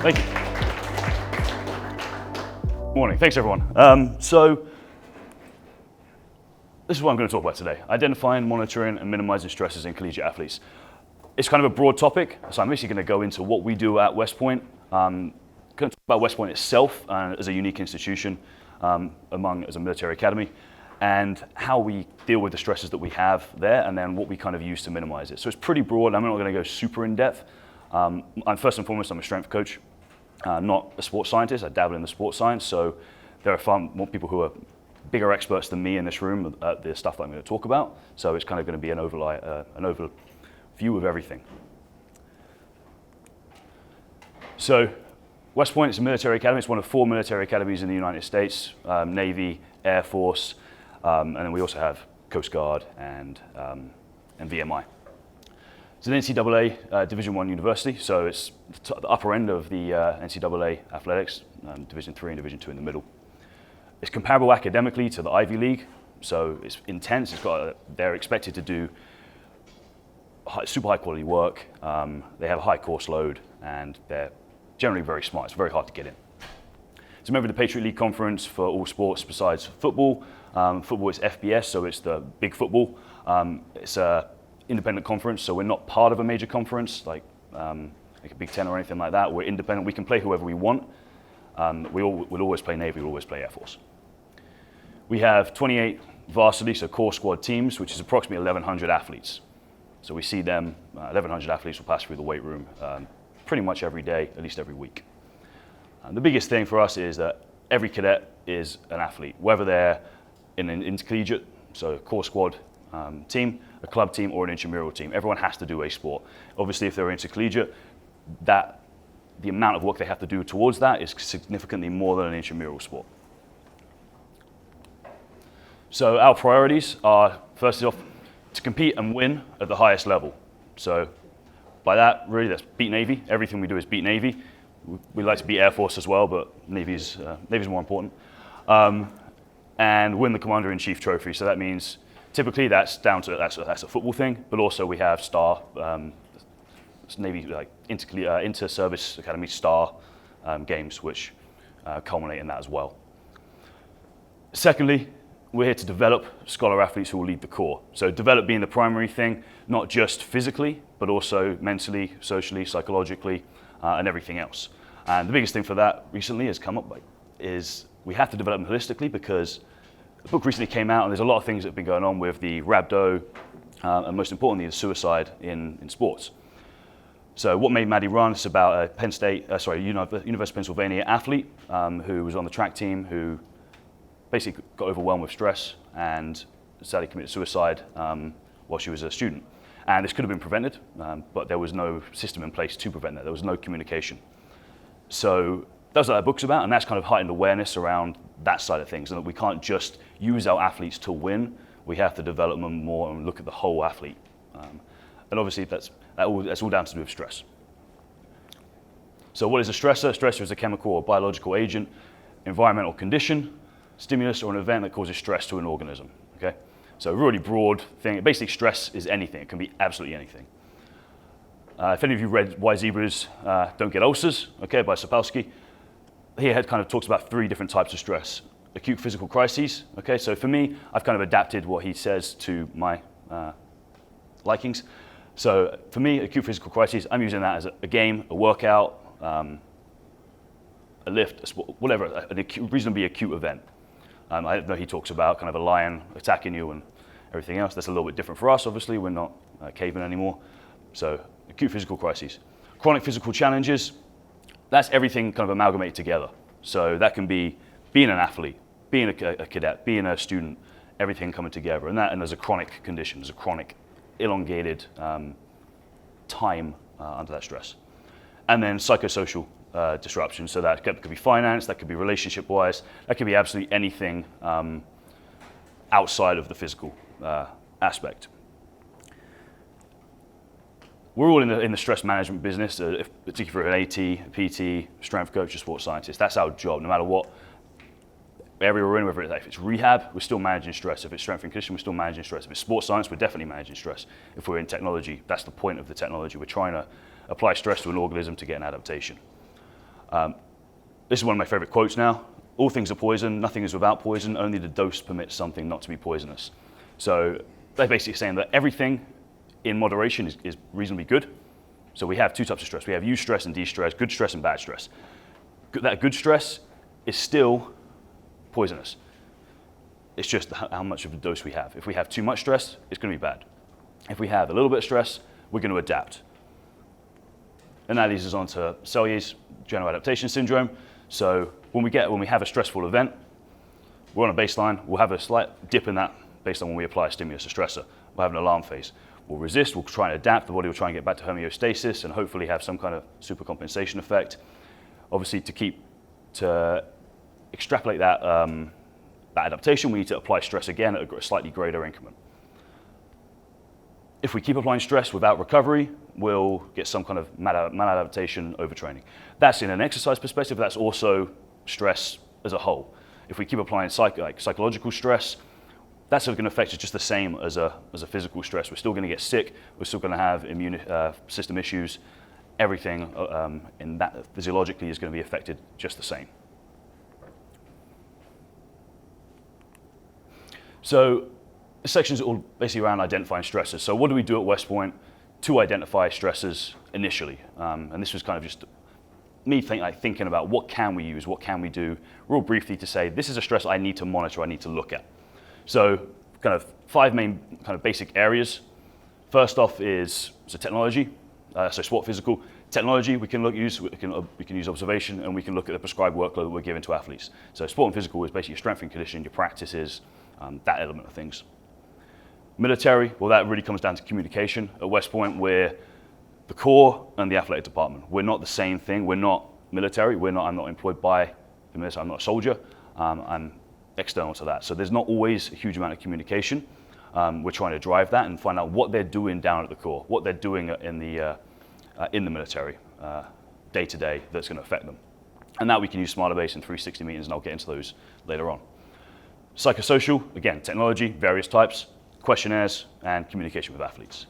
Thank you. Morning, thanks everyone. So this is what I'm going to talk about today. Identifying, monitoring, and minimizing stresses in collegiate athletes. It's kind of a broad topic, so I'm basically going to go into what we do at West Point. Going to talk about West Point itself as a unique institution as a military academy, and how we deal with the stresses that we have there, and then what we kind of use to minimize it. So it's pretty broad. I'm not going to go super in depth. I'm first and foremost, I'm a strength coach, not a sports scientist. I dabble in the sports science, so there are far more people who are bigger experts than me in this room at the stuff that I'm going to talk about. So it's kind of going to be an overview of everything. So West Point is a military academy. It's one of 4 military academies in the United States, Navy, Air Force, and then we also have Coast Guard and VMI. It's an NCAA Division I university, so it's the upper end of the NCAA athletics, Division III and Division II in the middle. It's comparable academically to the Ivy League, so it's intense. They're expected to do super high quality work. They have a high course load, and they're generally very smart. It's very hard to get in. It's a member of the Patriot League Conference for all sports besides football. Football is FBS, so it's the big football. It's a independent conference, so we're not part of a major conference like a Big Ten or anything like that. We're independent. We can play whoever we want. We'll always play Navy. We'll always play Air Force. We have 28 varsity, so core squad teams, which is approximately 1,100 athletes. So we see them, 1,100 athletes will pass through the weight room pretty much every day, at least every week. The biggest thing for us is that every cadet is an athlete, whether they're in an intercollegiate, so a core squad team, a club team, or an intramural team. Everyone has to do a sport. Obviously, if they're intercollegiate, the amount of work they have to do towards that is significantly more than an intramural sport. So our priorities are, first off, to compete and win at the highest level. So by that, really, that's beat Navy. Everything we do is beat Navy. We like to beat Air Force as well, but Navy's more important. And win the Commander-in-Chief trophy. So that means typically that's a football thing, but also we have star Navy like inter-service academy star games, which culminate in that as well. Secondly, we're here to develop scholar athletes who will lead the core. So develop being the primary thing, not just physically, but also mentally, socially, psychologically, and everything else. And the biggest thing for that recently has come up is we have to develop them holistically, because the book recently came out and there's a lot of things that have been going on with the rhabdo, and most importantly, the suicide in sports. So what made Maddie run? It's about a University of Pennsylvania athlete who was on the track team who basically got overwhelmed with stress and sadly committed suicide while she was a student. And this could have been prevented, but there was no system in place to prevent that. There was no communication. So that's what that book's about, and that's kind of heightened awareness around that side of things, and that we can't just use our athletes to win. We have to develop them more and look at the whole athlete. And obviously that's all down to do with stress. So what is a stressor? A stressor is a chemical or biological agent, environmental condition, stimulus, or an event that causes stress to an organism. Okay? So a really broad thing. Basically, stress is anything. It can be absolutely anything. If any of you read Why Zebras Don't Get Ulcers, okay, by Sapolsky, he kind of talks about 3 different types of stress. Acute physical crises. Okay, so for me, I've kind of adapted what he says to my likings. So for me, acute physical crises, I'm using that as a game, a workout, a lift, whatever, a reasonably acute event. I know he talks about kind of a lion attacking you and everything else. That's a little bit different for us, obviously. We're not cavemen anymore. So acute physical crises. Chronic physical challenges, that's everything kind of amalgamated together. So that can be being an athlete, being a cadet, being a student, everything coming together. And there's a chronic condition, there's a chronic, elongated time under that stress. And then psychosocial disruption. So that could be finance, that could be relationship-wise, that could be absolutely anything outside of the physical aspect. We're all in the stress management business, particularly for an AT, PT, strength coach, or sports scientist. That's our job, no matter what area we're in, whether if it's rehab, we're still managing stress. If it's strength and conditioning, we're still managing stress. If it's sports science, we're definitely managing stress. If we're in technology, that's the point of the technology. We're trying to apply stress to an organism to get an adaptation. This is one of my favorite quotes now. All things are poison, nothing is without poison, only the dose permits something not to be poisonous. So they're basically saying that everything in moderation is reasonably good. So we have two types of stress. We have eustress and de-stress, good stress and bad stress. That good stress is still poisonous. It's just how much of a dose we have. If we have too much stress, it's going to be bad. If we have a little bit of stress, we're going to adapt. And that leads us on to Selye's general adaptation syndrome. So when we have a stressful event, we're on a baseline, we'll have a slight dip in that based on when we apply a stimulus, a stressor. We'll have an alarm phase. We'll resist, we'll try and adapt, the body will try and get back to homeostasis and hopefully have some kind of supercompensation effect. Obviously, to extrapolate that, that adaptation, we need to apply stress again at a slightly greater increment. If we keep applying stress without recovery, we'll get some kind of maladaptation overtraining. That's in an exercise perspective, that's also stress as a whole. If we keep applying psychological stress, that's going to affect us just the same as a physical stress. We're still going to get sick, we're still going to have immune system issues. Everything in that physiologically is going to be affected just the same. So this section is all basically around identifying stressors. So what do we do at West Point to identify stressors initially? And this was kind of just me thinking about what can we use, what can we do, real briefly to say, this is a stress I need to monitor, I need to look at. So kind of 5 main kind of basic areas. First off is technology, so sport physical. Technology, we can use observation and we can look at the prescribed workload that we're giving to athletes. So sport and physical is basically your strength and conditioning, your practices, that element of things. Military, well, that really comes down to communication. At West Point, we're the core and the athletic department. We're not the same thing. We're not military. I'm not employed by the military. I'm not a soldier. I'm external to that. So there's not always a huge amount of communication. We're trying to drive that and find out what they're doing down at the core, what they're doing in the military day to day that's going to affect them. And that we can use Smartabase and 360 meetings, and I'll get into those later on. Psychosocial, again, technology, various types, questionnaires, and communication with athletes.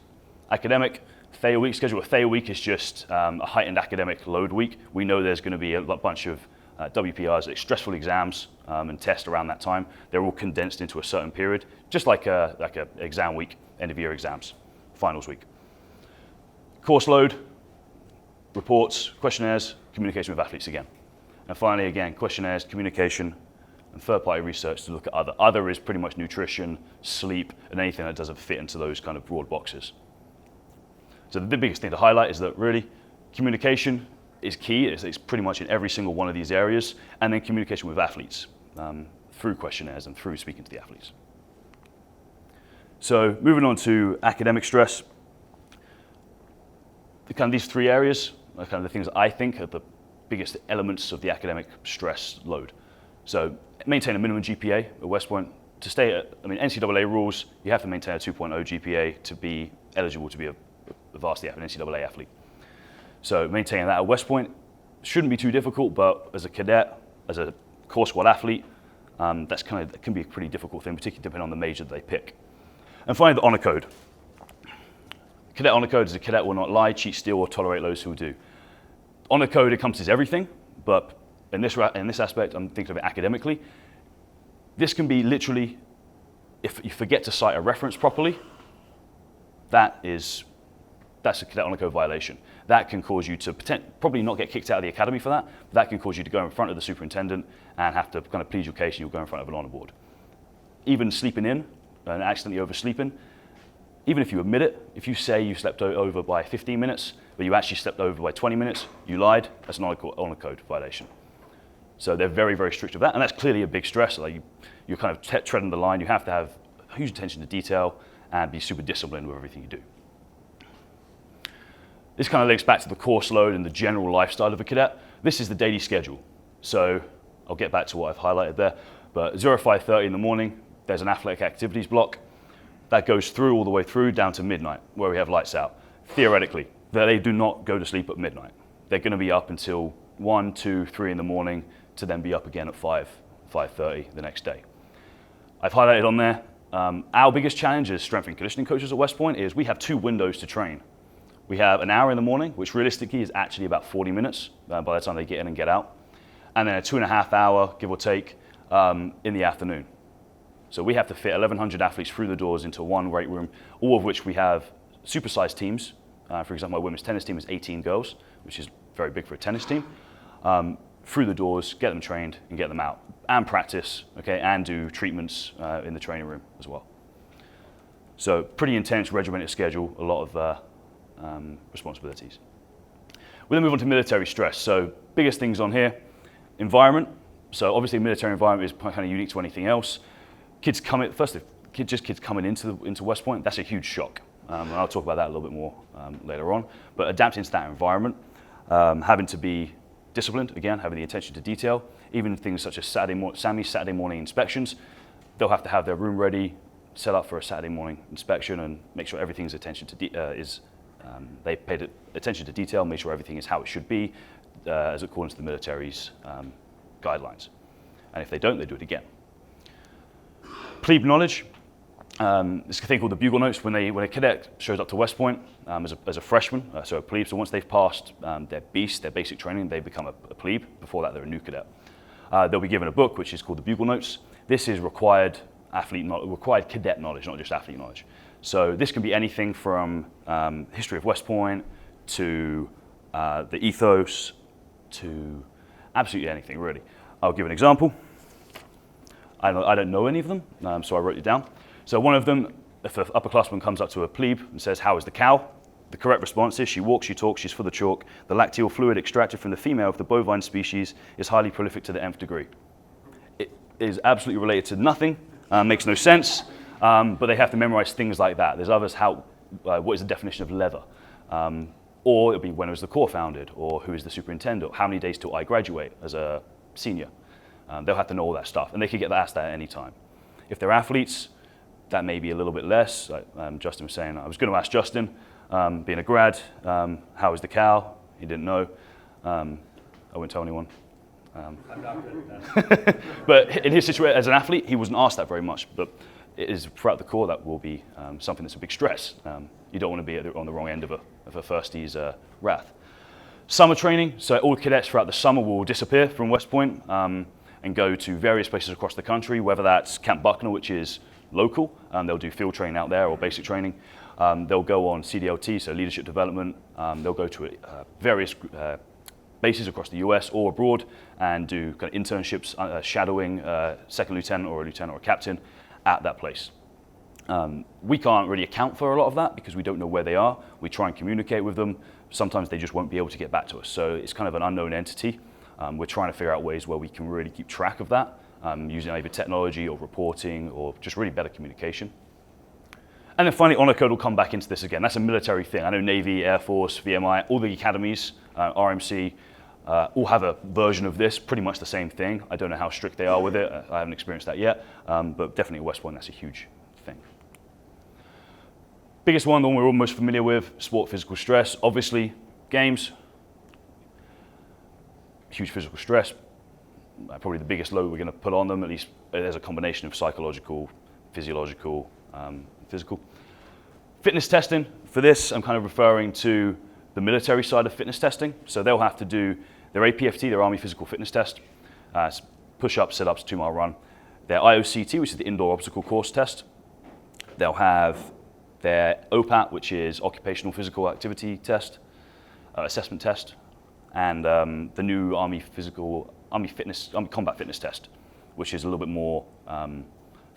Academic, Thea week schedule. A Thea week is just a heightened academic load week. We know there's going to be a bunch of WPRs, stressful exams and tests around that time. They're all condensed into a certain period, just like a exam week, end of year exams, finals week. Course load, reports, questionnaires, communication with athletes again. And finally, again, questionnaires, communication, and third-party research to look at other. Other is pretty much nutrition, sleep, and anything that doesn't fit into those kind of broad boxes. So the biggest thing to highlight is that really communication is key. It's pretty much in every single one of these areas, and then communication with athletes through questionnaires and through speaking to the athletes. So moving on to academic stress, these 3 areas are kind of the things that I think are the biggest elements of the academic stress load. So maintain a minimum GPA at West Point. To stay at, NCAA rules, you have to maintain a 2.0 GPA to be eligible to be a varsity athlete, an NCAA athlete. So maintaining that at West Point shouldn't be too difficult, but as a cadet, as a core squad athlete, that can be a pretty difficult thing, particularly depending on the major that they pick. And finally, the honor code. Cadet honor code is a cadet will not lie, cheat, steal, or tolerate those who do. Honor code encompasses everything, but in this aspect, I'm thinking of it academically. This can be literally, if you forget to cite a reference properly, that's a cadet honor code violation. That can cause you to probably not get kicked out of the academy for that, but that can cause you to go in front of the superintendent and have to kind of plead your case, and you'll go in front of an honor board. Even sleeping in and accidentally oversleeping, even if you admit it, if you say you slept over by 15 minutes, but you actually slept over by 20 minutes, you lied, that's an honor code violation. So they're very, very strict with that, and that's clearly a big stress. Like you're kind of treading the line. You have to have huge attention to detail and be super disciplined with everything you do. This kind of links back to the course load and the general lifestyle of a cadet. This is the daily schedule. So I'll get back to what I've highlighted there, but 05:30 in the morning, there's an athletic activities block. That goes through all the way through down to midnight, where we have lights out. Theoretically, they do not go to sleep at midnight. They're going to be up until 1, 2, 3 in the morning to then be up again at 5:30 the next day. I've highlighted on there, our biggest challenge as strength and conditioning coaches at West Point is we have 2 windows to train. We have an hour in the morning, which realistically is actually about 40 minutes by the time they get in and get out. And then a 2.5 hour, give or take, in the afternoon. So we have to fit 1,100 athletes through the doors into one weight room, all of which we have supersized teams. For example, my women's tennis team is 18 girls, which is very big for a tennis team. Through the doors, get them trained and get them out, and practice, okay, and do treatments in the training room as well. So pretty intense, regimented schedule, a lot of responsibilities. We then move on to military stress. So biggest things on here, environment. So obviously military environment is kind of unique to anything else. Kids coming into West Point, that's a huge shock. And I'll talk about that a little bit more later on. But adapting to that environment, having to be disciplined, again, having the attention to detail, even things such as Saturday morning inspections, they'll have to have their room ready, set up for a Saturday morning inspection and make sure everything's they paid attention to detail, make sure everything is how it should be, as according to the military's guidelines. And if they don't, they do it again. Plebe knowledge. This thing called the bugle notes. When a cadet shows up to West Point as a freshman, so a plebe, so once they've passed their basic training, they become a plebe. Before that, they're a new cadet. They'll be given a book which is called the bugle notes. This is required cadet knowledge, not just athlete knowledge. So this can be anything from history of West Point to the ethos to absolutely anything, really. I'll give an example. I don't know any of them, so I wrote it down. So one of them, if an upperclassman comes up to a plebe and says, "How is the cow?" The correct response is, "She walks, she talks, she's for the chalk. The lacteal fluid extracted from the female of the bovine species is highly prolific to the nth degree." It is absolutely related to nothing, makes no sense, but they have to memorize things like that. There's others, what is the definition of leather? Or it'll be, when was the Corps founded? Or who is the superintendent? How many days till I graduate as a senior? They'll have to know all that stuff, and they can get asked that at any time. If they're athletes, that may be a little bit less. Like Justin was saying, I was going to ask Justin, being a grad, how was the cow? He didn't know. I wouldn't tell anyone. I'm not good at that. But in his situation, as an athlete, he wasn't asked that very much. But it is throughout the Corps that will be something that's a big stress. You don't want to be on the wrong end of a firstie's wrath. Summer training, so all cadets throughout the summer will disappear from West Point and go to various places across the country, whether that's Camp Buckner, which is local, they'll do field training out there or basic training. They'll go on CDLT, so leadership development. They'll go to various bases across the US or abroad and do kind of internships, shadowing second lieutenant or a lieutenant or a captain at that place. We can't really account for a lot of that because we don't know where they are. We try and communicate with them. Sometimes they just won't be able to get back to us. So it's kind of an unknown entity. We're trying to figure out ways where we can really keep track of that, using either technology or reporting or just really better communication. And then finally, honor code will come back into this again. That's a military thing. I know Navy, Air Force, VMI, all the academies, RMC, all have a version of this, pretty much the same thing. I don't know how strict they are with it. I haven't experienced that yet, but definitely at West Point, that's a huge thing. Biggest one, the one we're all most familiar with, sport physical stress. Obviously, games, huge physical stress. Probably the biggest load we're going to put on them, at least there's a combination of psychological, physiological, physical. Fitness testing, for this I'm kind of referring to the military side of fitness testing. So they'll have to do their APFT, their Army Physical Fitness Test, push-ups, sit-ups, 2-mile run. Their IOCT, which is the Indoor Obstacle Course Test. They'll have their OPAT, which is Occupational Physical Activity Test, Assessment Test, and the new Army Combat Fitness Test, which is a little bit more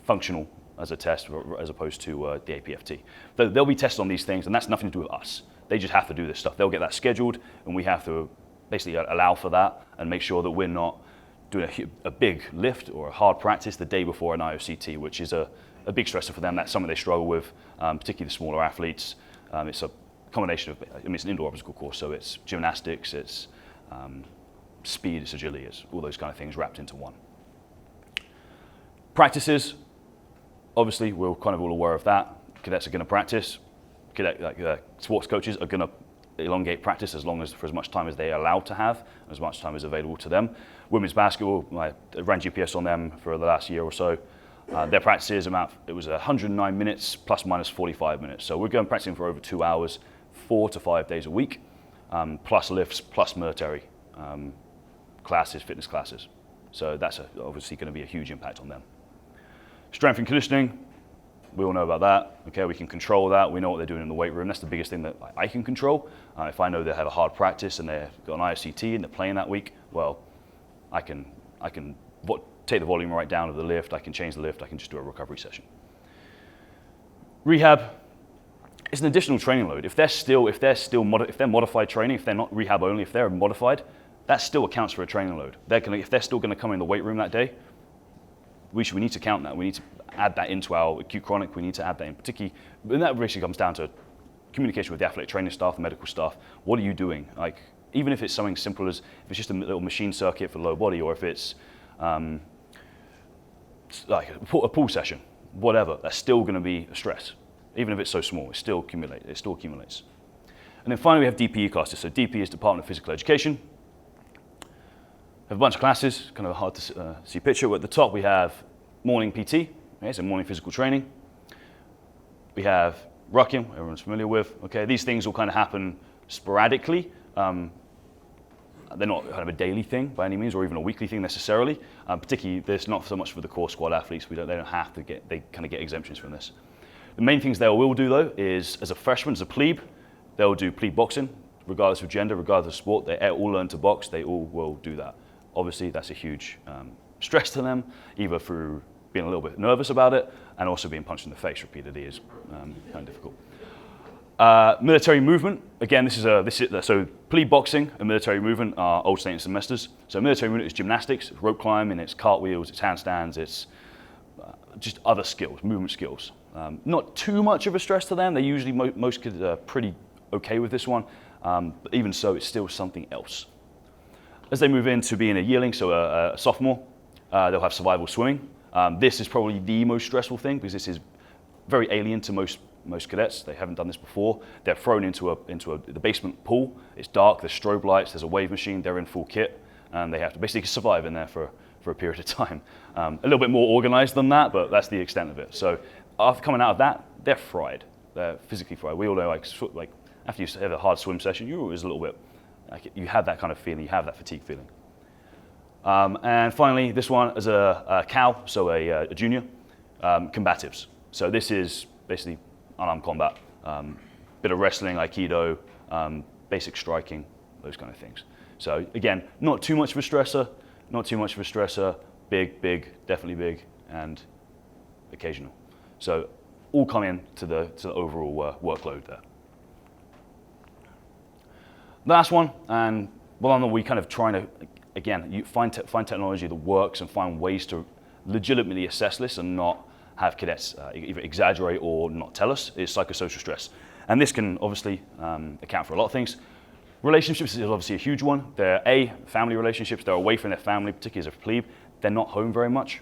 functional as a test as opposed to the APFT. They'll be tested on these things, and that's nothing to do with us. They just have to do this stuff. They'll get that scheduled, and we have to basically allow for that and make sure that we're not doing a big lift or a hard practice the day before an IOCT, which is a big stressor for them. That's something they struggle with, particularly the smaller athletes. It's a combination of, it's an indoor obstacle course, so it's gymnastics, it's speed, it's agility, it's all those kind of things wrapped into one. Practices, obviously we're kind of all aware of that. Cadets are going to practice. Sports coaches are going to elongate practice for as much time as they're allowed to have, as much time as available to them. Women's basketball, I ran GPS on them for the last year or so. Their practices it was 109 minutes plus minus 45 minutes. So we're going practicing for over 2 hours, 4 to 5 days a week, plus lifts, plus military classes, fitness classes. So that's obviously going to be a huge impact on them. Strength and conditioning, we all know about that. Okay, we can control that. We know what they're doing in the weight room. That's the biggest thing that I can control. If I know they have a hard practice and they've got an IFCT and they're playing that week, well, I can take the volume right down of the lift. I can change the lift. I can just do a recovery session. Rehab is an additional training load. If they're modified training, if they're not rehab only, if they're modified, that still accounts for a training load. If they're still going to come in the weight room that day, we need to count that. We need to add that into our acute chronic. We need to add that in particularly, and that basically comes down to communication with the athletic training staff, the medical staff. What are you doing? Like, even if it's something simple as, if it's just a little machine circuit for low body, or if it's like a pool session, whatever, that's still going to be a stress. Even if it's so small, it still accumulates. And then finally we have DPE classes. So DPE is Department of Physical Education. We have a bunch of classes, kind of hard to see a picture. At the top we have morning PT, okay, so morning physical training. We have rucking, everyone's familiar with. Okay, these things will kind of happen sporadically. They're not kind of a daily thing by any means, or even a weekly thing necessarily. Particularly, there's not so much for the core squad athletes. They don't have to they kind of get exemptions from this. The main things they will do though is, as a freshman, as a plebe, they'll do plebe boxing, regardless of gender, regardless of sport. They all learn to box. They all will do that. Obviously, that's a huge stress to them, either through being a little bit nervous about it, and also being punched in the face repeatedly is kind of difficult. Military movement, again, so plebe boxing and military movement are alternating semesters. So military movement is gymnastics, it's rope climbing, it's cartwheels, it's handstands, it's just other skills, movement skills. Not too much of a stress to them. They usually, most kids are pretty okay with this one, but even so, it's still something else. As they move into being a yearling, so a sophomore, they'll have survival swimming. This is probably the most stressful thing because this is very alien to most cadets. They haven't done this before. They're thrown into the basement pool. It's dark, there's strobe lights, there's a wave machine, they're in full kit, and they have to basically survive in there for a period of time. A little bit more organized than that, but that's the extent of it. So after coming out of that, they're fried. They're physically fried. We all know, like after you have a hard swim session, you're always a little bit, like, you have that kind of feeling, you have that fatigue feeling. And finally, this one is a CAL, so a junior, combatives. So this is basically unarmed combat, bit of wrestling, aikido, basic striking, those kind of things. So again, not too much of a stressor, big, definitely big, and occasional. So all come in to the overall workload there. Last one, and we kind of trying to, again, you find technology that works and find ways to legitimately assess this and not have cadets either exaggerate or not tell us, is psychosocial stress. And this can obviously account for a lot of things. Relationships is obviously a huge one. They're family relationships, they're away from their family, particularly as a plebe. They're not home very much.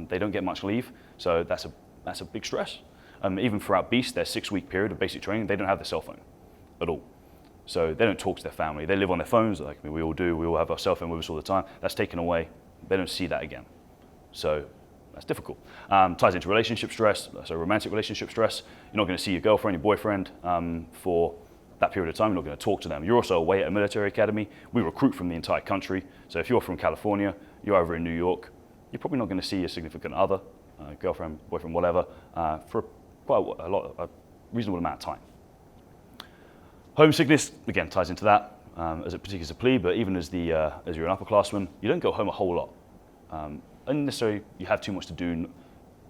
They don't get much leave, so that's a big stress. Even throughout Beast, their 6-week period of basic training, they don't have their cell phone at all. So they don't talk to their family. They live on their phones, like we all do. We all have our cell phone with us all the time. That's taken away. They don't see that again. So that's difficult. Ties into relationship stress, so romantic relationship stress. You're not going to see your girlfriend, your boyfriend for that period of time. You're not going to talk to them. You're also away at a military academy. We recruit from the entire country. So if you're from California, you're over in New York, you're probably not going to see your significant other, girlfriend, boyfriend, whatever, for quite a reasonable amount of time. Homesickness, again, ties into that, particularly as a plebe, but even as you're an upperclassman, you don't go home a whole lot. Unnecessarily, you have too much to do,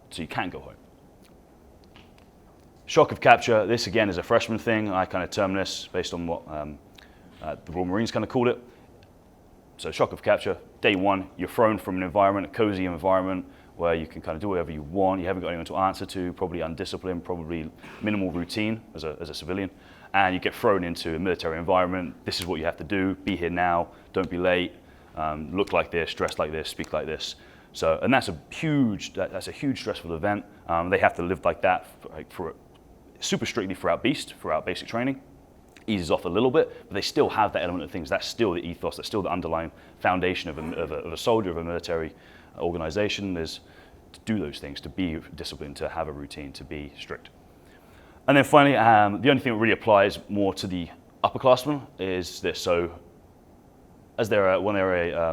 so you can't go home. Shock of capture, this again is a freshman thing. I kind of term this based on what the Royal Marines kind of called it. So shock of capture, day one, you're thrown from an environment, a cozy environment, where you can kind of do whatever you want. You haven't got anyone to answer to, probably undisciplined, probably minimal routine as a civilian. And you get thrown into a military environment. This is what you have to do. Be here now. Don't be late. Look like this. Dress like this. Speak like this. So, and that's a huge stressful event. They have to live like that for super strictly throughout Beast, throughout basic training. Eases off a little bit, but they still have that element of things. That's still the ethos. That's still the underlying foundation of a soldier, of a military organization, is to do those things, to be disciplined, to have a routine, to be strict. And then finally, the only thing that really applies more to the upperclassmen is this. So as when they're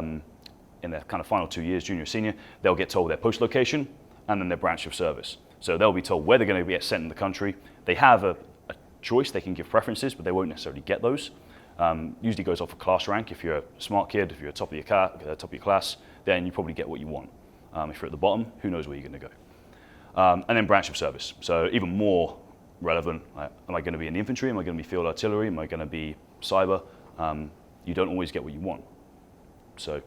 in their kind of final 2 years, junior, senior, they'll get told their post location and then their branch of service. So they'll be told where they're going to get sent in the country. They have a choice, they can give preferences, but they won't necessarily get those. Usually goes off a class rank. If you're a smart kid, if you're top of your class, then you probably get what you want. If you're at the bottom, who knows where you're going to go. And then branch of service. So even more relevant, am I going to be in the infantry? Am I going to be field artillery? Am I going to be cyber? You don't always get what you want. So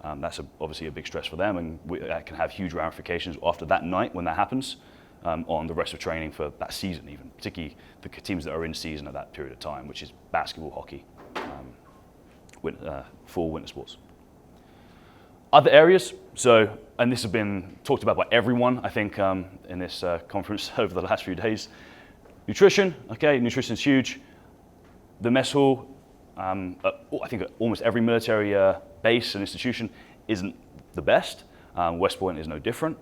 that's obviously a big stress for them, and that can have huge ramifications after that night when that happens on the rest of training for that season even, particularly the teams that are in season at that period of time, which is basketball, hockey, full winter sports. Other areas, and this has been talked about by everyone, I think, in this conference over the last few days. Nutrition, okay, nutrition's huge. The mess hall, I think almost every military base and institution isn't the best. West Point is no different.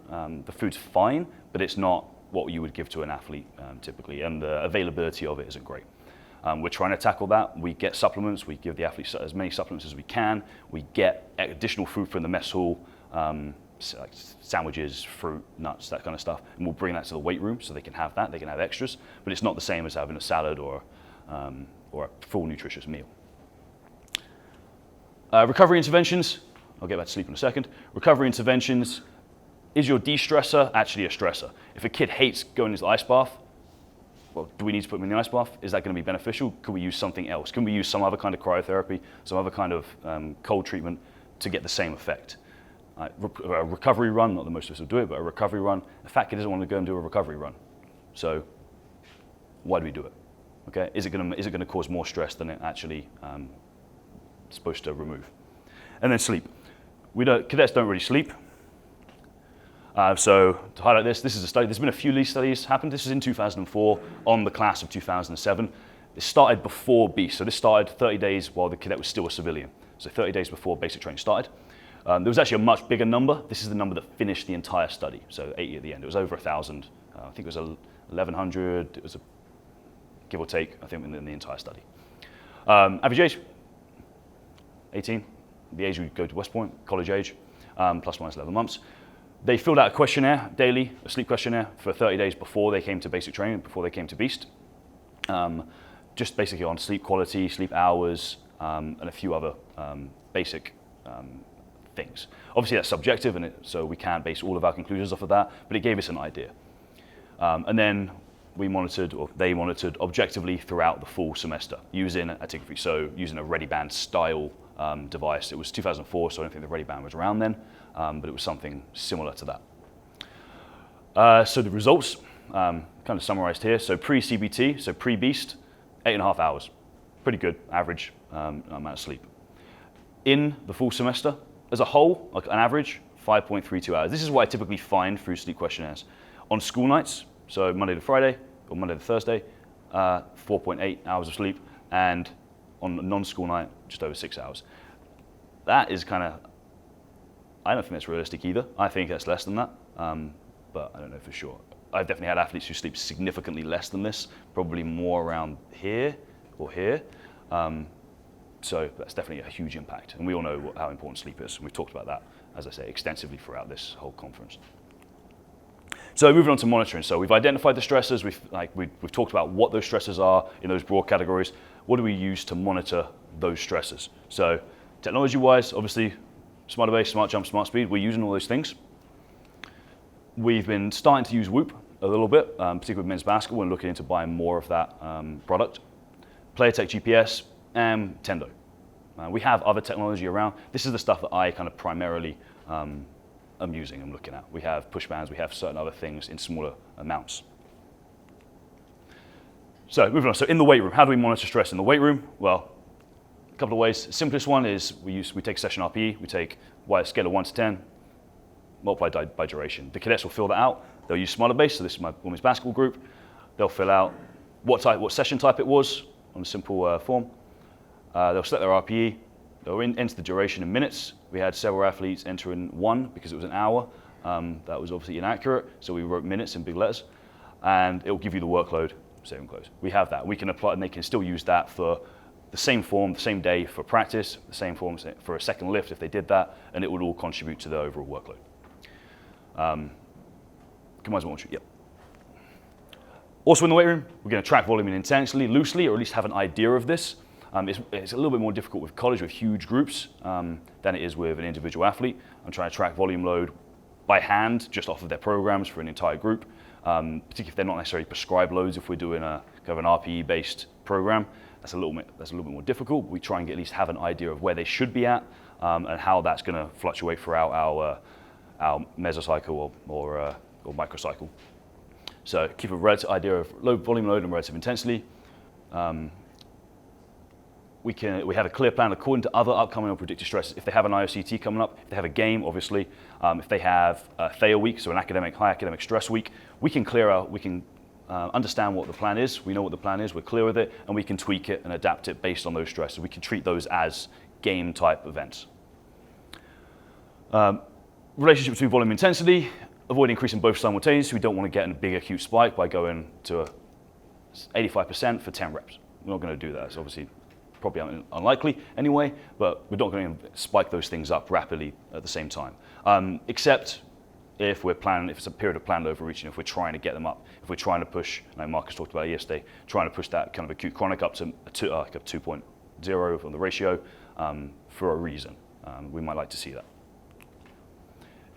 The food's fine, but it's not what you would give to an athlete typically, and the availability of it isn't great. We're trying to tackle that. We get supplements. We give the athletes as many supplements as we can. We get additional food from the mess hall, like sandwiches, fruit, nuts, that kind of stuff, and we'll bring that to the weight room so they can have that. They can have extras, but it's not the same as having a salad or a full nutritious meal. Recovery interventions. I'll get back to sleep in a second. Recovery interventions. Is your de-stressor actually a stressor? If a kid hates going into the ice bath, well, do we need to put them in the ice bath? Is that going to be beneficial? Could we use something else? Can we use some other kind of cryotherapy, some other kind of cold treatment to get the same effect? A recovery run, not that most of us will do it, but a recovery run, a fat kid doesn't want to go and do a recovery run. So why do we do it? Okay, is it going to cause more stress than it actually supposed to remove? And then sleep. Cadets don't really sleep. So to highlight this is a study. There's been a few of these studies happened. This was in 2004 on the class of 2007. It started before BEAST. So this started 30 days while the cadet was still a civilian. So 30 days before basic training started. There was actually a much bigger number. This is the number that finished the entire study. So 80 at the end. It was over 1,000. I think it was 1,100. It was give or take, I think, in the entire study. Average age, 18. The age we go to West Point, college age, plus minus 11 months. They filled out a questionnaire daily, a sleep questionnaire for 30 days before they came to basic training, before they came to BEAST. Just basically on sleep quality, sleep hours, and a few other basic things. Obviously that's subjective, so we can't base all of our conclusions off of that, but it gave us an idea. And then they monitored objectively throughout the full semester using actigraphy, so using a ReadyBand style device. It was 2004, so I don't think the ReadyBand was around then, but it was something similar to that. So the results, kind of summarized here. So pre-CBT, so pre-BEAST, 8.5 hours. Pretty good, average amount of sleep. In the full semester, as a whole, like an average, 5.32 hours. This is what I typically find through sleep questionnaires. On school nights, so Monday to Friday, or Monday to Thursday, 4.8 hours of sleep, and on a non-school night, just over 6 hours. That is kind of, I don't think that's realistic either. I think that's less than that, but I don't know for sure. I've definitely had athletes who sleep significantly less than this, probably more around here or here. So that's definitely a huge impact. And we all know how important sleep is. And we've talked about that, as I say, extensively throughout this whole conference. So moving on to monitoring. So we've identified the stressors. We've talked about what those stressors are in those broad categories. What do we use to monitor those stressors? So technology-wise, obviously, Smartabase, Smart Jump, Smart Speed, we're using all those things. We've been starting to use Whoop a little bit, particularly with men's basketball, and looking into buying more of that product. PlayerTech GPS and Tendo. We have other technology around. This is the stuff that I kind of primarily am using and looking at. We have push bands, we have certain other things in smaller amounts. So moving on, so in the weight room, how do we monitor stress in the weight room? Well, a couple of ways. The simplest one is we take session RPE, we take a scale of 1 to 10, multiply by duration. The cadets will fill that out. They'll use Smartabase, so this is my women's basketball group. They'll fill out what session type it was on a simple form. They'll select their RPE. They'll enter the duration in minutes. We had several athletes enter in 1 because it was an hour. That was obviously inaccurate, so we wrote minutes in big letters. And it will give you the workload save and close. We have that. We can apply, and they can still use that for the same form, the same day for practice, the same form for a second lift if they did that, and it would all contribute to the overall workload. Combines one, yep. Also in the weight room, we're going to track volume and intensity loosely, or at least have an idea of this. It's a little bit more difficult with college, with huge groups, than it is with an individual athlete. I'm trying to track volume load by hand, just off of their programs for an entire group, particularly if they're not necessarily prescribed loads. If we're doing a kind of an RPE-based program, that's a little bit more difficult. We try and at least have an idea of where they should be at, and how that's going to fluctuate throughout our mesocycle or microcycle. So keep a relative idea of volume load and relative intensity. We have a clear plan according to other upcoming or predicted stresses. If they have an IOCT coming up, if they have a game, obviously, if they have a THEA week, so an high academic stress week, we can understand what the plan is. We know what the plan is, we're clear with it, and we can tweak it and adapt it based on those stresses. We can treat those as game type events. Relationship between volume and intensity, avoid increasing both simultaneously. We don't want to get a big acute spike by going to 85% for 10 reps. We're not going to do that. It's obviously probably unlikely anyway, but we're not going to spike those things up rapidly at the same time. Except if it's a period of planned overreaching, if we're trying to get them up, if we're trying to push, like Marcus talked about yesterday, trying to push that kind of acute chronic up to like a 2.0 on the ratio for a reason. We might like to see that.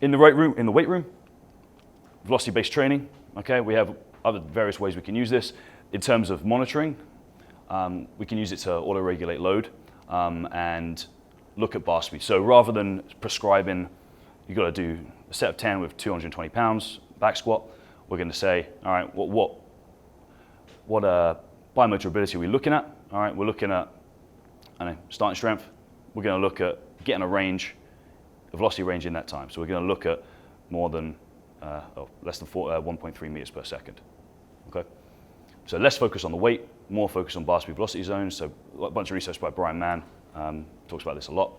In the weight room, velocity-based training. Okay, we have other various ways we can use this. In terms of monitoring, we can use it to auto-regulate load and look at bar speed. So rather than prescribing, you've got to do a set of 10 with 220 pounds back squat, we're going to say, all right, what biomotor ability are we looking at? All right, we're looking at starting strength. We're going to look at getting a velocity range in that time. So we're going to look at more than less than 1.3 meters per second. Okay, so less focus on the weight, more focus on bar speed velocity zones. So a bunch of research by Brian Mann talks about this a lot.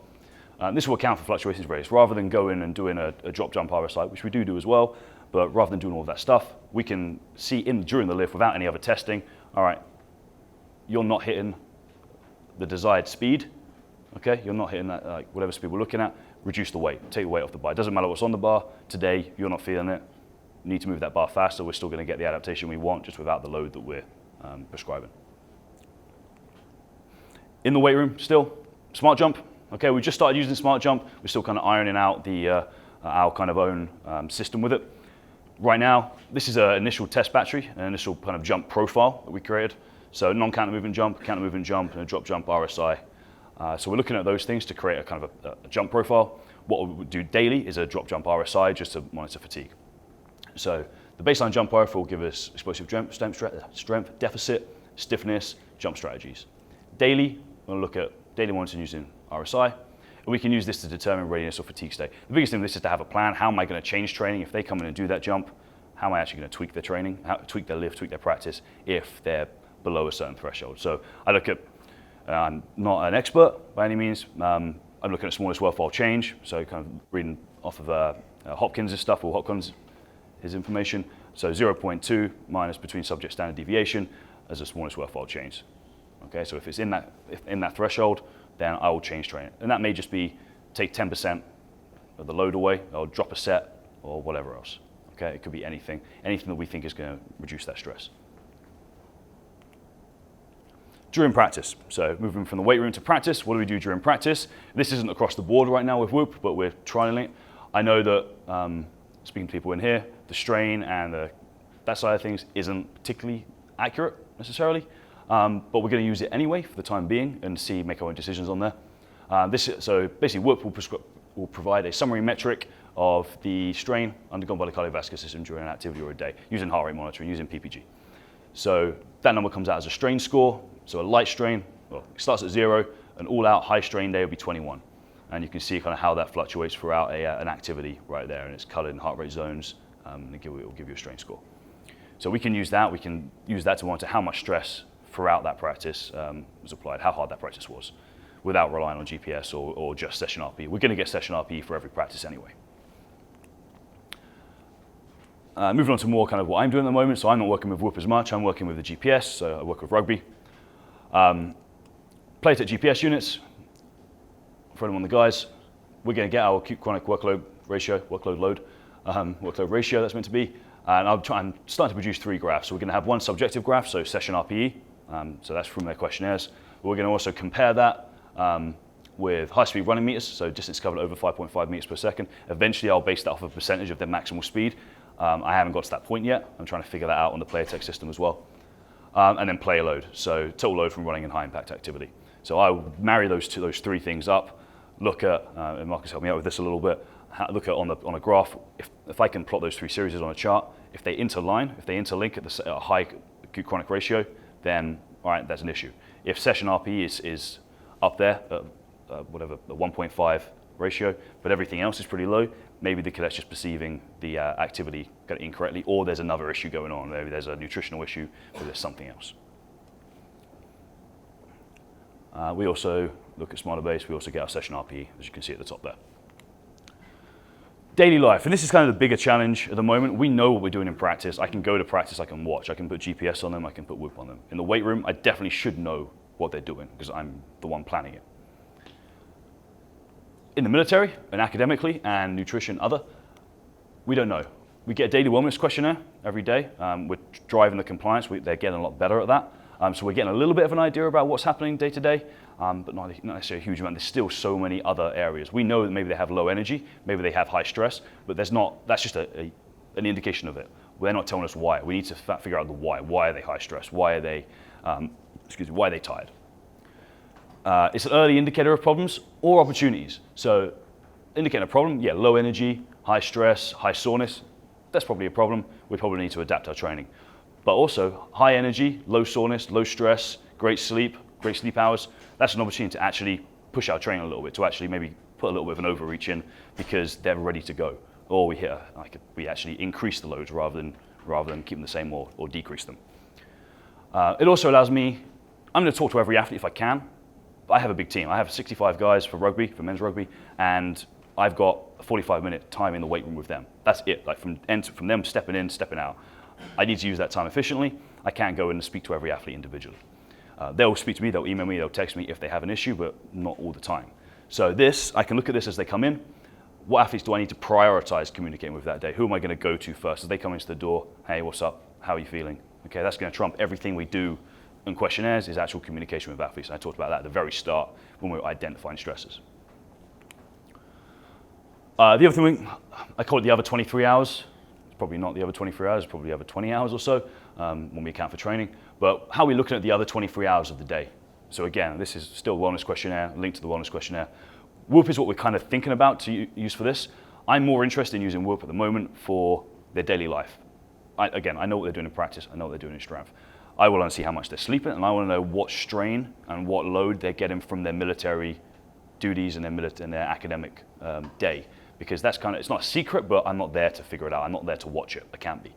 This will account for fluctuations rates. Rather than going and doing a drop jump RSI, which we do as well, but rather than doing all of that stuff, we can see during the lift without any other testing, all right, you're not hitting the desired speed, okay? You're not hitting that, whatever speed we're looking at, reduce the weight, take the weight off the bar. It doesn't matter what's on the bar. Today, you're not feeling it. You need to move that bar faster. We're still gonna get the adaptation we want, just without the load that we're prescribing. In the weight room, still, smart jump. Okay, we just started using smart jump. We're still kind of ironing out our kind of own system with it. Right now, this is an initial test battery, an initial kind of jump profile that we created. So non-counter movement jump, counter movement jump, and a drop jump RSI. So we're looking at those things to create a kind of a jump profile. What we would do daily is a drop jump RSI just to monitor fatigue. So the baseline jump profile will give us explosive strength deficit, stiffness, jump strategies. Daily, we're going to look at daily monitoring using RSI, and we can use this to determine readiness or fatigue state. The biggest thing with this is to have a plan. How am I going to change training if they come in and do that jump? How am I actually going to tweak their training, tweak their lift, tweak their practice if they're below a certain threshold? So I look at, I'm not an expert by any means. I'm looking at smallest worthwhile change. So kind of reading off of Hopkins' stuff, or Hopkins' his information. So 0.2 minus between subject standard deviation as the smallest worthwhile change. Okay, so if it's in that threshold, then I will change training. And that may just be take 10% of the load away, or drop a set, or whatever else. Okay, it could be anything that we think is going to reduce that stress. During practice, so moving from the weight room to practice, what do we do during practice? This isn't across the board right now with Whoop, but we're trialing it. I know that, speaking to people in here, the strain and that side of things isn't particularly accurate necessarily, but we're going to use it anyway for the time being and make our own decisions on there. So basically Whoop will provide a summary metric of the strain undergone by the cardiovascular system during an activity or a day, using heart rate monitoring, using PPG. So that number comes out as a strain score. So a light strain, well, it starts at 0, an all-out high strain day will be 21. And you can see kind of how that fluctuates throughout an activity right there, and it's colored in heart rate zones, and it will give you a strain score. So we can use that to monitor how much stress throughout that practice was applied, how hard that practice was, without relying on GPS or just session RP. We're going to get session RP for every practice anyway. Moving on to more kind of what I'm doing at the moment. So I'm not working with Whoop as much. I'm working with the GPS, so I work with rugby. Playtech GPS units, for anyone, the guys, we're going to get our acute chronic workload ratio that's meant to be. And I'm starting to produce 3 graphs. So we're going to have one subjective graph, so session RPE, so that's from their questionnaires. But we're going to also compare that with high-speed running meters, so distance covered over 5.5 meters per second. Eventually, I'll base that off a percentage of their maximal speed. I haven't got to that point yet. I'm trying to figure that out on the PlayerTech system as well. And then player load, so total load from running and high-impact activity. So I'll marry those 3 things up, look at, and Marcus helped me out with this a little bit, look at on a graph, if I can plot those 3 series on a chart, if they interline, if they interlink at a high acute chronic ratio, then all right, that's an issue. If session RPE is up there, whatever, a 1.5 ratio, but everything else is pretty low, maybe the cadet's just perceiving the activity incorrectly, or there's another issue going on. Maybe there's a nutritional issue, or there's something else. We also look at Smartabase. We also get our session RPE, as you can see at the top there. Daily life, and this is kind of the bigger challenge at the moment. We know what we're doing in practice. I can go to practice, I can watch, I can put GPS on them, I can put Whoop on them. In the weight room, I definitely should know what they're doing because I'm the one planning it. In the military and academically and nutrition we don't know. We get a daily wellness questionnaire every day. We're driving the compliance. They're getting a lot better at that. So we're getting a little bit of an idea about what's happening day to day, but not necessarily a huge amount. There's still so many other areas. We know that maybe they have low energy, maybe they have high stress, but that's just an indication of it. They're not telling us why. We need to figure out the why. Why are they high stress? Why are they, why are they tired? It's an early indicator of problems or opportunities. So indicating a problem, yeah, low energy, high stress, high soreness, that's probably a problem. We probably need to adapt our training. But also high energy, low soreness, low stress, great sleep hours, that's an opportunity to actually push our training a little bit, to actually maybe put a little bit of an overreach in because they're ready to go. Or we actually increase the loads rather than keep them the same or decrease them. It also allows me, I'm going to talk to every athlete if I can. I have a big team. I have 65 guys for rugby, for men's rugby, and I've got a 45-minute time in the weight room with them. That's it, like from them stepping in, stepping out. I need to use that time efficiently. I can't go in and speak to every athlete individually. They'll speak to me, they'll email me, they'll text me if they have an issue, but not all the time. So I can look at this as they come in. What athletes do I need to prioritize communicating with that day? Who am I going to go to first? As they come into the door, hey, what's up? How are you feeling? Okay, that's going to trump everything we do in questionnaires is actual communication with athletes. And I talked about that at the very start when we were identifying stressors. The other thing, I call it the other 23 hours. It's probably not the other 23 hours, it's probably the other 20 hours or so when we account for training. But how are we looking at the other 23 hours of the day? So again, this is still a wellness questionnaire, linked to the wellness questionnaire. Whoop is what we're kind of thinking about to use for this. I'm more interested in using Whoop at the moment for their daily life. I know what they're doing in practice, I know what they're doing in strength. I want to see how much they're sleeping, and I want to know what strain and what load they're getting from their military duties and their academic day. Because that's it's not a secret, but I'm not there to figure it out. I'm not there to watch it. I can't be.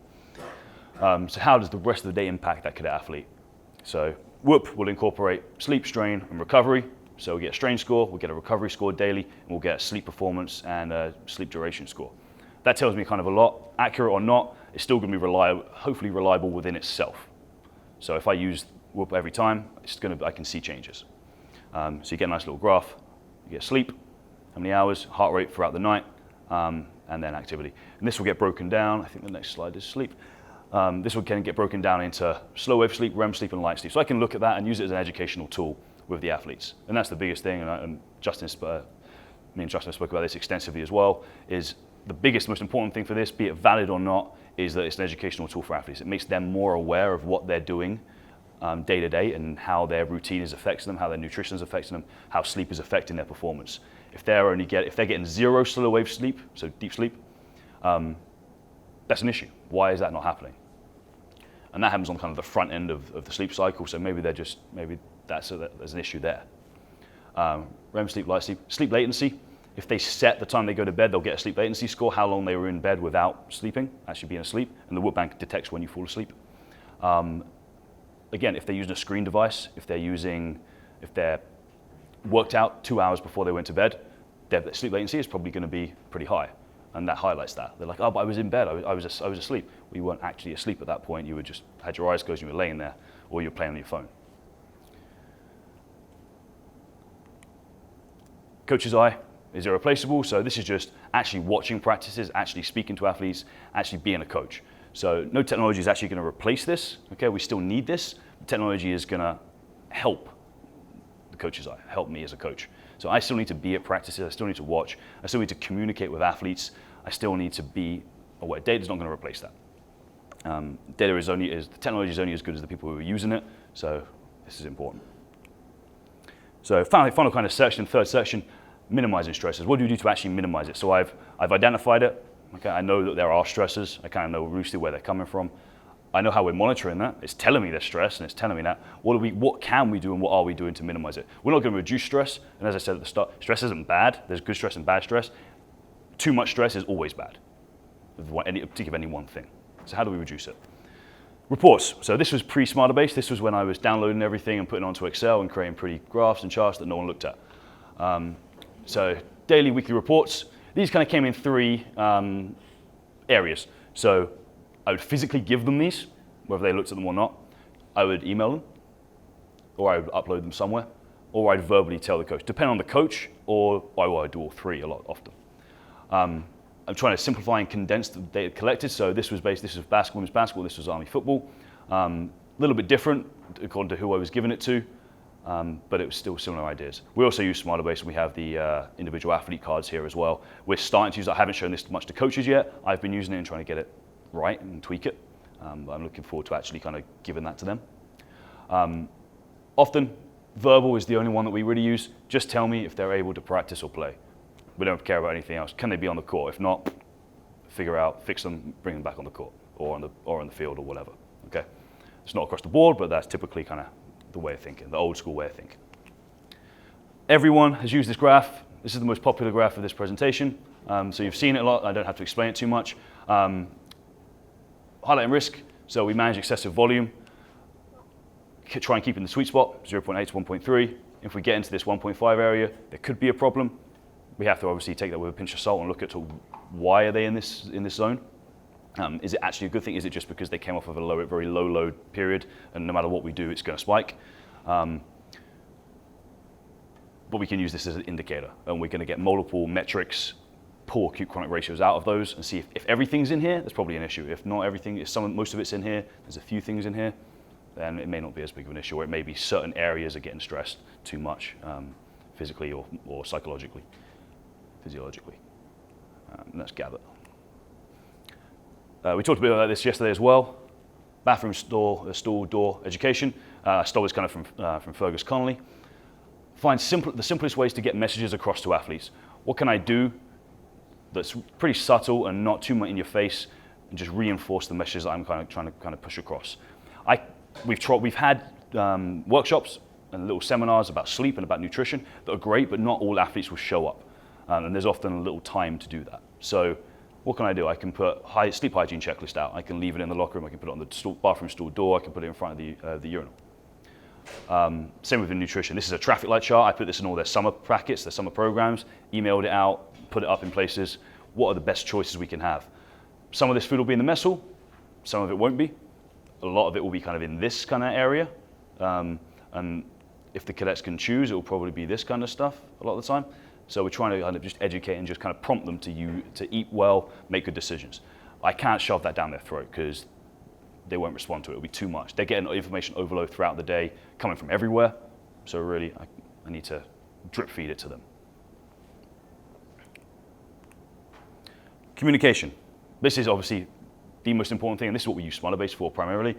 So how does the rest of the day impact that cadet athlete? So Whoop will incorporate sleep, strain, and recovery. So we get a strain score, we'll get a recovery score daily, and we'll get a sleep performance and a sleep duration score. That tells me kind of a lot. Accurate or not, it's still going to be reliable, hopefully reliable within itself. So if I use Whoop every time, I can see changes. So you get a nice little graph. You get sleep, how many hours, heart rate throughout the night, and then activity. And this will get broken down. I think the next slide is sleep. This will get broken down into slow wave sleep, REM sleep, and light sleep. So I can look at that and use it as an educational tool with the athletes. And that's the biggest thing, and me and Justin spoke about this extensively as well, is the biggest, most important thing for this, be it valid or not, is that it's an educational tool for athletes. It makes them more aware of what they're doing day to day and how their routine is affecting them, how their nutrition is affecting them, how sleep is affecting their performance. If they're getting 0 slow wave sleep, so deep sleep, that's an issue. Why is that not happening? And that happens on kind of the front end of the sleep cycle, so maybe there's an issue there. REM sleep, light sleep, sleep latency. If they set the time they go to bed, they'll get a sleep latency score, how long they were in bed without sleeping, actually being asleep, and the Whoop bank detects when you fall asleep. Again, if they're using a screen device, if they're worked out 2 hours before they went to bed, their sleep latency is probably going to be pretty high. And that highlights that. They're like, oh, but I was in bed, I was asleep. Well, you weren't actually asleep at that point, you were just had your eyes closed and you were laying there, or you were playing on your phone. Coach's eye is irreplaceable, so this is just actually watching practices, actually speaking to athletes, actually being a coach. So no technology is actually going to replace this, okay? We still need this. Technology is going to help the coach's eye, help me as a coach. So I still need to be at practices, I still need to watch, I still need to communicate with athletes, I still need to be aware. Data's not going to replace that. The technology is only as good as the people who are using it, so this is important. So final kind of section, third section, minimizing stressors. What do we do to actually minimize it? So I've identified it, okay? I know that there are stressors, I kind of know loosely where they're coming from. I know how we're monitoring that. It's telling me there's stress and it's telling me that. What can we do and what are we doing to minimize it? We're not going to reduce stress. And as I said at the start, stress isn't bad. There's good stress and bad stress. Too much stress is always bad, particularly of any one thing. So how do we reduce it? Reports. So this was pre-Smartabase. This was when I was downloading everything and putting it onto Excel and creating pretty graphs and charts that no one looked at. So daily, weekly reports. These kind of came in three areas. So I would physically give them these, whether they looked at them or not. I would email them, or I would upload them somewhere, or I'd verbally tell the coach, depending on the coach, or I would do all three a lot often. I'm trying to simplify and condense the data collected. So this was basketball, women's basketball, this was Army football. A little bit different according to who I was giving it to, but it was still similar ideas. We also use Smartabase, and we have the individual athlete cards here as well. We're starting to use it. I haven't shown this much to coaches yet. I've been using it and trying to get it right and tweak it. But I'm looking forward to actually kind of giving that to them. Often, verbal is the only one that we really use. Just tell me if they're able to practice or play. We don't care about anything else. Can they be on the court? If not, fix them, bring them back on the court or on the field or whatever. Okay, it's not across the board, but that's typically kind of the way of thinking, the old school way of thinking. Everyone has used this graph. This is the most popular graph of this presentation. So you've seen it a lot. I don't have to explain it too much. Highlighting risk. So we manage excessive volume. Try and keep in the sweet spot, 0.8 to 1.3. If we get into this 1.5 area, there could be a problem. We have to obviously take that with a pinch of salt and look at why are they in this zone. Is it actually a good thing? Is it just because they came off of a very low load period, and no matter what we do, it's going to spike? But we can use this as an indicator, and we're going to get multiple metrics, pull acute chronic ratios out of those, and see if everything's in here. That's probably an issue. If not everything, most of it's in here, there's a few things in here, then it may not be as big of an issue, or it may be certain areas are getting stressed too much, physically or psychologically. Physiologically. And that's gather. We talked a bit about this yesterday as well. Bathroom, stall, door, education. Stole this kind of from Fergus Connolly. Find the simplest ways to get messages across to athletes. What can I do that's pretty subtle and not too much in your face, and just reinforce the messages that I'm kind of trying to push across? We've had workshops and little seminars about sleep and about nutrition that are great, but not all athletes will show up. And there's often a little time to do that. So what can I do? I can put sleep hygiene checklist out. I can leave it in the locker room. I can put it on the bathroom stall door. I can put it in front of the urinal. Same with the nutrition. This is a traffic light chart. I put this in all their summer packets, their summer programs, emailed it out, put it up in places. What are the best choices we can have? Some of this food will be in the mess hall. Some of it won't be. A lot of it will be kind of in this kind of area. And if the cadets can choose, it will probably be this kind of stuff a lot of the time. So we're trying to kind of just educate and just kind of prompt them to eat well, make good decisions. I can't shove that down their throat because they won't respond to it. It'll be too much. They're getting information overload throughout the day, coming from everywhere. So really, I need to drip feed it to them. Communication. This is obviously the most important thing, and this is what we use Smartabase for primarily.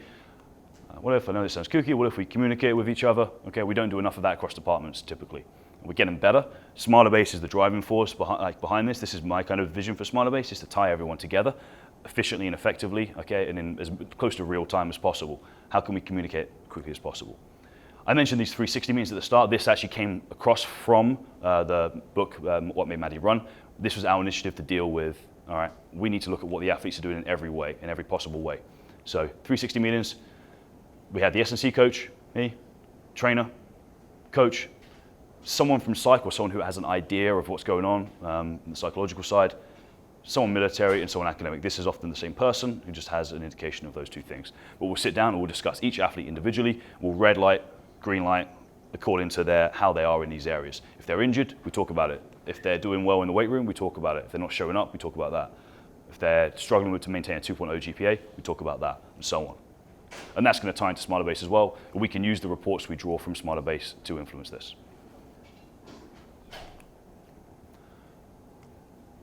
What if, I know this sounds kooky, what if we communicate with each other? Okay, we don't do enough of that across departments typically. We're getting better. Smartabase is the driving force behind this. This is my kind of vision for Smartabase, is to tie everyone together efficiently and effectively, okay, and in as close to real time as possible. How can we communicate quickly as possible? I mentioned these 360 meetings at the start. This actually came across from the book, What Made Maddie Run. This was our initiative to deal with, all right, we need to look at what the athletes are doing in every way, in every possible way. So 360 meetings, we had the S&C coach, me, trainer, coach, someone from psych or someone who has an idea of what's going on the psychological side, someone military and someone academic. This is often the same person who just has an indication of those two things. But we'll sit down and we'll discuss each athlete individually. We'll red light, green light, according to how they are in these areas. If they're injured, we talk about it. If they're doing well in the weight room, we talk about it. If they're not showing up, we talk about that. If they're struggling to maintain a 2.0 GPA, we talk about that, and so on. And that's going to tie into Smartabase as well. We can use the reports we draw from Smartabase to influence this.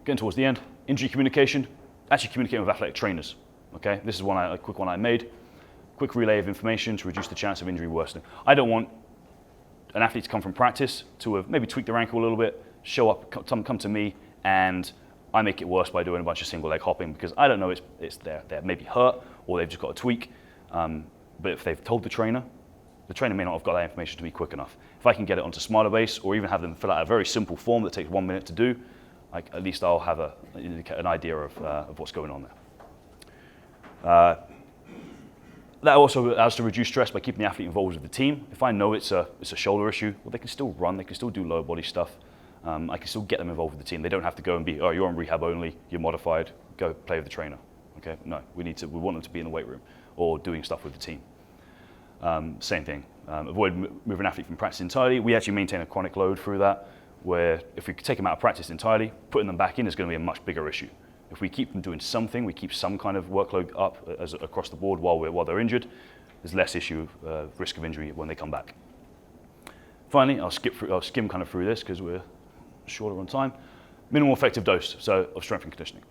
Getting towards the end, injury communication, actually communicating with athletic trainers. Okay, this is a quick one I made. Quick relay of information to reduce the chance of injury worsening. I don't want an athlete to come from practice to have maybe tweaked their ankle a little bit, show up, come to me, and I make it worse by doing a bunch of single leg hopping because I don't know they're maybe hurt or they've just got a tweak. But if they've told the trainer may not have got that information to me quick enough. If I can get it onto Smartabase or even have them fill out a very simple form that takes 1 minute to do, at least I'll have an idea of what's going on there. That also allows to reduce stress by keeping the athlete involved with the team. If I know it's a shoulder issue, well, they can still run, they can still do lower body stuff. I can still get them involved with the team. They don't have to go and be, oh, you're on rehab only, you're modified, go play with the trainer. Okay, no, we want them to be in the weight room or doing stuff with the team. Same thing, avoid moving an athlete from practice entirely. We actually maintain a chronic load through that, where if we take them out of practice entirely, putting them back in is going to be a much bigger issue. If we keep them doing something, we keep some kind of workload up across the board while they're injured, there's less risk of injury when they come back. Finally, I'll skim kind of through this because we're shorter on time. Minimal effective dose, so of strength and conditioning.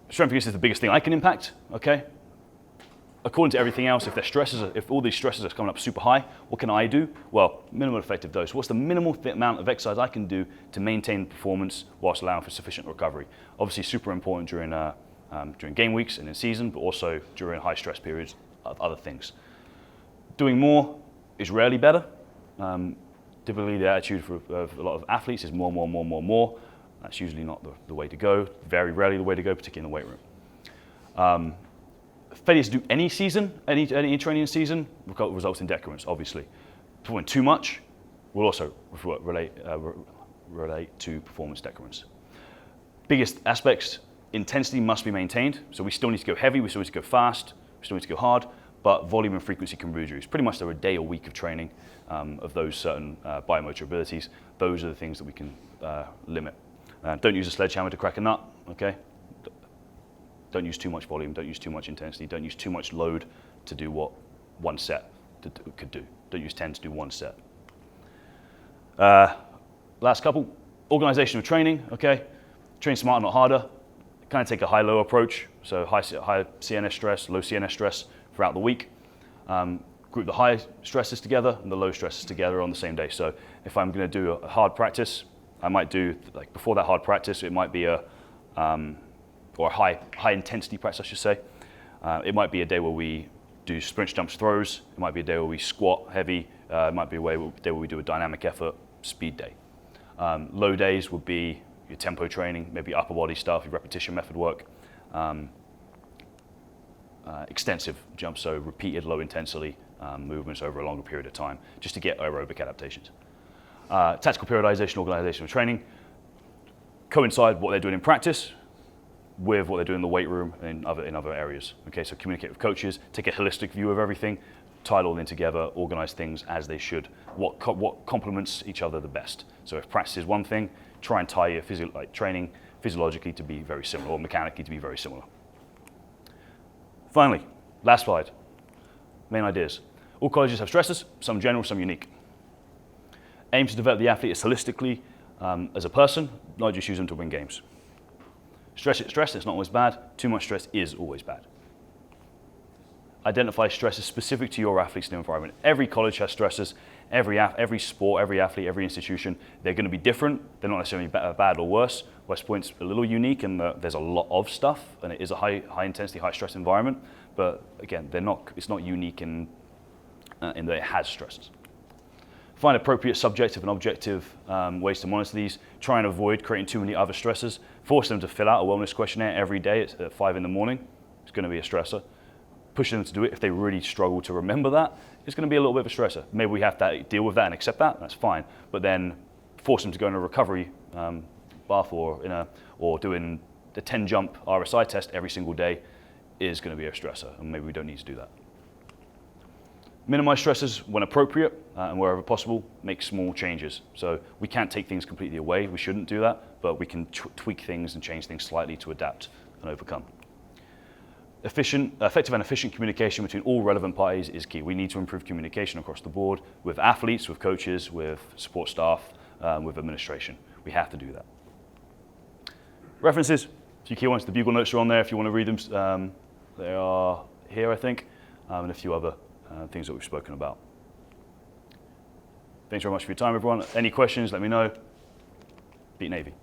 Strength and conditioning is the biggest thing I can impact, okay? According to everything else, if all these stresses are coming up super high, what can I do? Well, minimal effective dose. What's the minimal amount of exercise I can do to maintain performance whilst allowing for sufficient recovery? Obviously, super important during game weeks and in season, but also during high stress periods of other things. Doing more is rarely better. Typically, the attitude of a lot of athletes is more. That's usually not the way to go. Very rarely the way to go, particularly in the weight room. Failure to do any training season results in decrements, obviously. Performing too much will also relate to performance decrements. Biggest aspects, intensity must be maintained. So we still need to go heavy, we still need to go fast, we still need to go hard, but volume and frequency can be reduced. Pretty much there are a day or week of training of those certain biomotor abilities. Those are the things that we can limit. Don't use a sledgehammer to crack a nut, okay? Don't use too much volume, don't use too much intensity, don't use too much load to do what one set could do. Don't use 10 to do one set. Last couple, organization of training, okay? Train smarter, not harder. Kind of take a high-low approach, so high CNS stress, low CNS stress throughout the week. Group the high stresses together and the low stresses together on the same day. So if I'm going to do a hard practice, I might do, like before that hard practice, it might be a high intensity practice, I should say. It might be a day where we do sprints, jumps, throws. It might be a day where we squat heavy. It might be a day where we do a dynamic effort, speed day. Low days would be your tempo training, maybe upper body stuff, your repetition method work. Extensive jumps, so repeated low intensity movements over a longer period of time, just to get aerobic adaptations. Tactical periodization, organization of training coincide what they're doing in practice with what they do in the weight room and in other areas. Okay, so communicate with coaches, take a holistic view of everything, tie it all in together, organize things as they should. What complements each other the best. So if practice is one thing, try and tie your training physiologically to be very similar or mechanically to be very similar. Finally, last slide, main ideas. All colleges have stressors, some general, some unique. Aim to develop the athlete as holistically as a person, not just use them to win games. Stress, it's not always bad. Too much stress is always bad. Identify stresses specific to your athlete's new environment. Every college has stresses. Every sport, every athlete, every institution, they're going to be different. They're not necessarily bad or worse. West Point's a little unique in that there's a lot of stuff, and it is a high intensity, high stress environment. But again, it's not unique in that it has stresses. Find appropriate subjective and objective ways to monitor these. Try and avoid creating too many other stressors. Force them to fill out a wellness questionnaire every day at 5 in the morning. It's going to be a stressor. Pushing them to do it if they really struggle to remember that, it's going to be a little bit of a stressor. Maybe we have to deal with that and accept that, that's fine. But then force them to go in a recovery bath or doing the 10 jump RSI test every single day is going to be a stressor, and maybe we don't need to do that. Minimize stressors when appropriate, and wherever possible, make small changes. So we can't take things completely away, we shouldn't do that, but we can tweak things and change things slightly to adapt and overcome. Effective and efficient communication between all relevant parties is key. We need to improve communication across the board with athletes, with coaches, with support staff, with administration. We have to do that. References, a few key ones. The Bugle notes are on there if you want to read them. They are here, I think, and a few other things that we've spoken about. Thanks very much for your time, everyone. Any questions, let me know. Beat Navy.